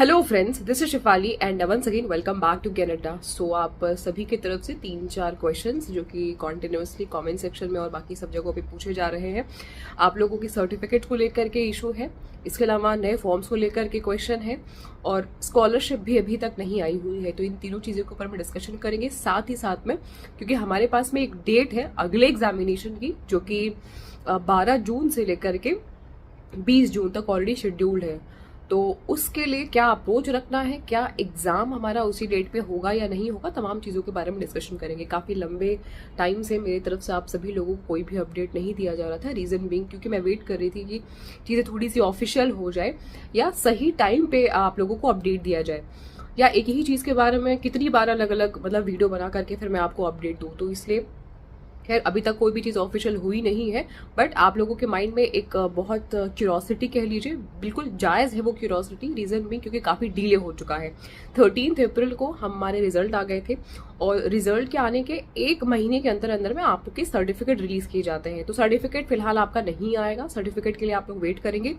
Hello friends, this is Shifali and once again welcome back to Canada. So आप सभी की तरफ से 3-4 क्वेश्चंस जो कि कॉन्टिन्यूसली कमेंट सेक्शन में और बाकी सब जगहों पे पूछे जा रहे हैं। आप लोगों की सर्टिफिकेट को लेकर के इशू है, इसके अलावा नए फॉर्म्स को लेकर के क्वेश्चन है और स्कॉलरशिप भी अभी तक नहीं आई हुई है। तो इन तीनों चीज़ों के ऊपर हम डिस्कशन करेंगे साथ ही साथ में, क्योंकि हमारे पास में एक डेट है अगले एग्जामिनेशन की जो कि 12 जून से लेकर के 20 जून तक ऑलरेडी शेड्यूल्ड है। तो उसके लिए क्या अप्रोच रखना है, क्या एग्जाम हमारा उसी डेट पे होगा या नहीं होगा, तमाम चीज़ों के बारे में डिस्कशन करेंगे। काफ़ी लंबे टाइम से मेरी तरफ से आप सभी लोगों को कोई भी अपडेट नहीं दिया जा रहा था। रीज़न बीइंग क्योंकि मैं वेट कर रही थी कि चीज़ें थोड़ी सी ऑफिशियल हो जाए या सही टाइम पे आप लोगों को अपडेट दिया जाए, या एक ही चीज़ के बारे में कितनी बार अलग अलग वीडियो बना करके फिर मैं आपको अपडेट दूँ। तो इसलिए खैर अभी तक कोई भी चीज़ ऑफिशियल हुई नहीं है, बट आप लोगों के माइंड में एक बहुत क्यूरोसिटी कह लीजिए, बिल्कुल जायज़ है वो क्यूरोसिटी। रीज़न भी क्योंकि काफ़ी डिले हो चुका है। 13 अप्रैल को हमारे रिजल्ट आ गए थे और रिजल्ट के आने के 1 महीने के अंदर अंदर में आपके सर्टिफिकेट रिलीज किए जाते हैं। तो सर्टिफिकेट फिलहाल आपका नहीं आएगा, सर्टिफिकेट के लिए आप लोग वेट करेंगे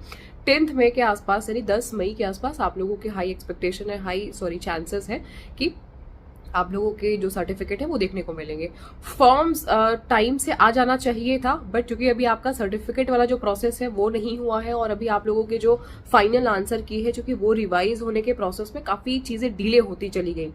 10 मई के आसपास, यानी 10 मई के आसपास आप लोगों के चांसेस है कि आप लोगों के जो सर्टिफिकेट है वो देखने को मिलेंगे। फॉर्म्स टाइम से आ जाना चाहिए था, बट क्योंकि अभी आपका सर्टिफिकेट वाला जो प्रोसेस है वो नहीं हुआ है और अभी आप लोगों के जो फाइनल आंसर की है, क्योंकि वो रिवाइज होने के प्रोसेस में काफ़ी चीज़ें डिले होती चली गई।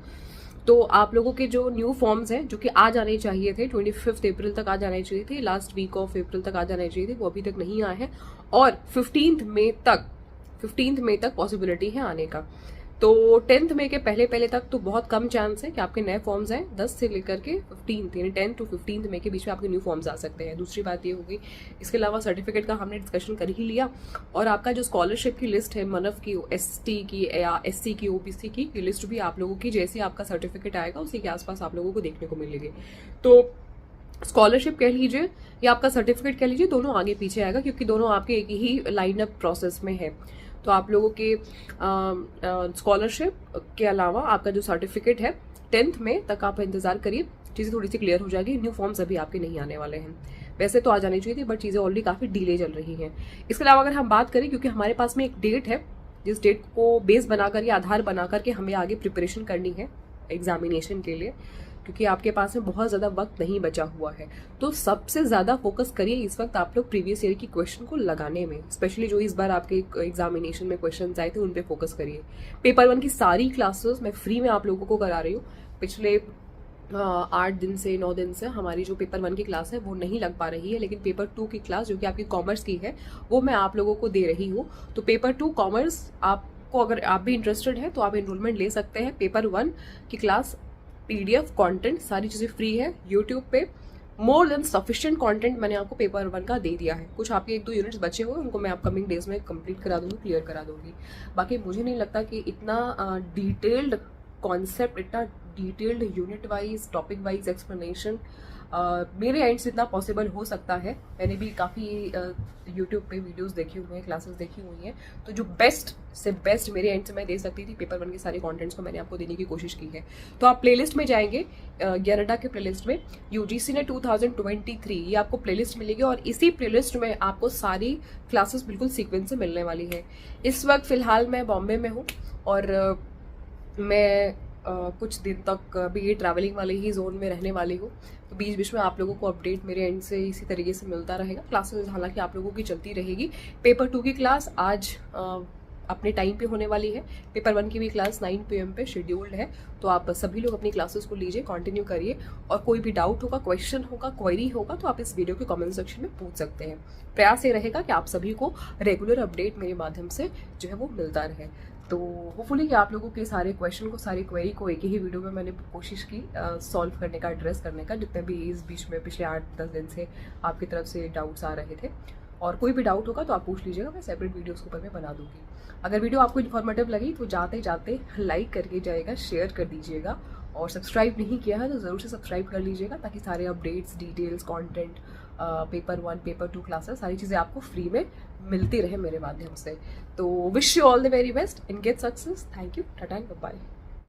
तो आप लोगों के जो न्यू फॉर्म्स हैं जो कि आ जाने चाहिए थे, 25 अप्रैल तक आ जाने चाहिए थे, लास्ट वीक ऑफ अप्रैल तक आ जाने चाहिए थे, वो अभी तक नहीं आए हैं और 15 मई तक पॉसिबिलिटी है आने का। तो 10 मई के पहले तक तो बहुत कम चांस है कि आपके नए फॉर्म्स आए। 10 से लेकर के 15 यानी 10 to 15 मई के बीच में आपके न्यू फॉर्म्स आ सकते हैं। दूसरी बात ये होगी, इसके अलावा सर्टिफिकेट का हमने डिस्कशन कर ही लिया और आपका जो स्कॉलरशिप की लिस्ट है, मनफ की, ST की या SC की, OBC की, ये लिस्ट भी आप लोगों की जैसे आपका सर्टिफिकेट आएगा उसी के आसपास आप लोगों को देखने को मिलेगी। तो स्कॉलरशिप कह लीजिए या आपका सर्टिफिकेट कह लीजिए, दोनों आगे पीछे आएगा क्योंकि दोनों आपके एक ही लाइन अप प्रोसेस में है। तो आप लोगों के स्कॉलरशिप के अलावा आपका जो सर्टिफिकेट है 10 मई तक आप इंतजार करिए, चीज़ें थोड़ी सी क्लियर हो जाएगी। न्यू फॉर्म्स अभी आपके नहीं आने वाले हैं, वैसे तो आ जानी चाहिए थी बट चीज़ें ऑलरेडी काफ़ी डिले चल रही हैं। इसके अलावा अगर हम बात करें, क्योंकि हमारे पास में एक डेट है जिस डेट को बेस बनाकर या आधार बनाकर के हमें आगे प्रिपरेशन करनी है एग्जामिनेशन के लिए, क्योंकि आपके पास में बहुत ज़्यादा वक्त नहीं बचा हुआ है। तो सबसे ज़्यादा फोकस करिए इस वक्त आप लोग प्रीवियस ईयर की क्वेश्चन को लगाने में, स्पेशली जो इस बार आपके एग्जामिनेशन में क्वेश्चन आए थे उन पे फोकस करिए। पेपर 1 की सारी क्लासेस मैं फ्री में आप लोगों को करा रही हूँ। पिछले 8 दिन से 9 दिन से हमारी जो पेपर 1 की क्लास है वो नहीं लग पा रही है, लेकिन पेपर 2 की क्लास जो कि आपकी कॉमर्स की है वो मैं आप लोगों को दे रही हूँ। तो पेपर 2 कॉमर्स आपको, अगर आप भी इंटरेस्टेड है तो आप एनरोलमेंट ले सकते हैं। पेपर 1 की क्लास PDF कंटेंट सारी चीज़ें फ्री है यूट्यूब पे। मोर देन सफिशिएंट कंटेंट मैंने आपको पेपर 1 का दे दिया है। कुछ आपके 1-2 यूनिट्स बचे हुए उनको मैं अपकमिंग डेज में कंप्लीट करा दूंगी, क्लियर करा दूंगी। बाकी मुझे नहीं लगता कि इतना डिटेल्ड कॉन्सेप्ट, इतना detailed unit wise, topic wise explanation मेरे एंड से इतना पॉसिबल हो सकता है। मैंने भी काफ़ी यूट्यूब पे वीडियोस देखी हुई हैं, क्लासेस देखी हुई हैं, तो जो बेस्ट से बेस्ट मेरे एंड से मैं दे सकती थी पेपर 1 के सारे कंटेंट्स को मैंने आपको देने की कोशिश की है। तो आप प्लेलिस्ट में जाएंगे, कैनेडा के प्लेलिस्ट में UGC ने 2023 ये आपको प्लेलिस्ट मिलेगी और इसी प्लेलिस्ट में आपको सारी क्लासेस बिल्कुल सीक्वेंस से मिलने वाली है। इस वक्त फ़िलहाल मैं बॉम्बे में हूँ और मैं कुछ दिन तक भी ये ट्रैवलिंग वाले ही जोन में रहने वाली हूँ। तो बीच बीच में आप लोगों को अपडेट मेरे एंड से इसी तरीके से मिलता रहेगा। क्लासेस हालांकि आप लोगों की चलती रहेगी। पेपर 2 की क्लास आज अपने टाइम पे होने वाली है। पेपर 1 की भी क्लास 9 PM पे शेड्यूल्ड है। तो आप सभी लोग अपनी क्लासेस को लीजिए, कंटिन्यू करिए और कोई भी डाउट होगा, क्वेश्चन होगा, क्वेरी होगा तो आप इस वीडियो के कमेंट सेक्शन में पूछ सकते हैं। प्रयास ये रहेगा कि आप सभी को रेगुलर अपडेट मेरे माध्यम से जो है वो मिलता रहे। तो होपफुली कि आप लोगों के सारे क्वेश्चन को, सारी क्वेरी को एक ही वीडियो में मैंने कोशिश की सॉल्व करने का, एड्रेस करने का, जितने भी इस बीच में पिछले 8-10 दिन से आपकी तरफ से डाउट्स आ रहे थे। और कोई भी डाउट होगा तो आप पूछ लीजिएगा, मैं सेपरेट वीडियो उसके ऊपर मैं बना दूंगी। अगर वीडियो आपको इन्फॉर्मेटिव लगी तो जाते जाते लाइक करके जाएगा, शेयर कर दीजिएगा और सब्सक्राइब नहीं किया है तो ज़रूर से सब्सक्राइब कर लीजिएगा ताकि सारे updates, details, content, paper 1, paper 2 classes सारी चीज़ें आपको फ्री में मिलती रहे मेरे माध्यम से। तो wish you all the very best in GATE success. Thank you, tata, bye.